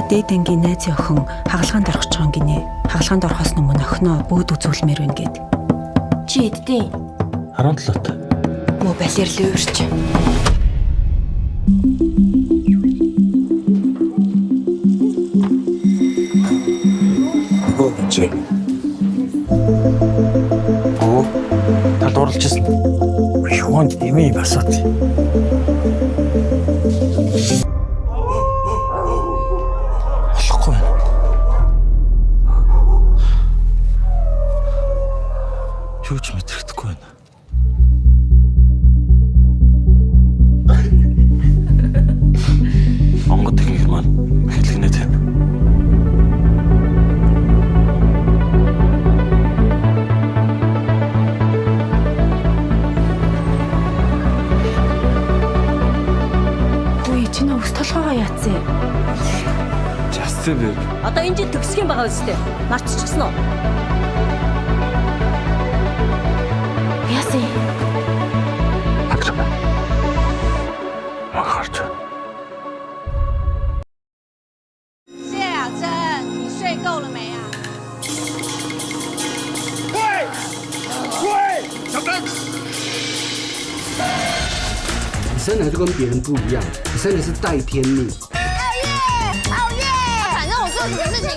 Дээд ангийн найзын охин хагалгаанд орох чоон гинэ. Хагалгаанд орохоос өмнө охиноо бөөд үзүүлмээр байна гэд. Чи эддийн 17-т. муу балер л өөрч. Чи. Та дурлажсэн. Юунд нэмээ басаад. Болохгүй байна. Юу ч мэдрэхдэггүй байна. Онгод техник маань хэлгэнэ тань. Хөөе чи нөөс толгоогоо яатсан юм? Just babe. Одоо энэ жил төгсөх юм байгаа үстэй. Мартчихсан уу? Яасан? Махарч. 谢雅珍，你睡够了没啊？你生来就跟别人不一样，你生的是带天命。反正我做什么事情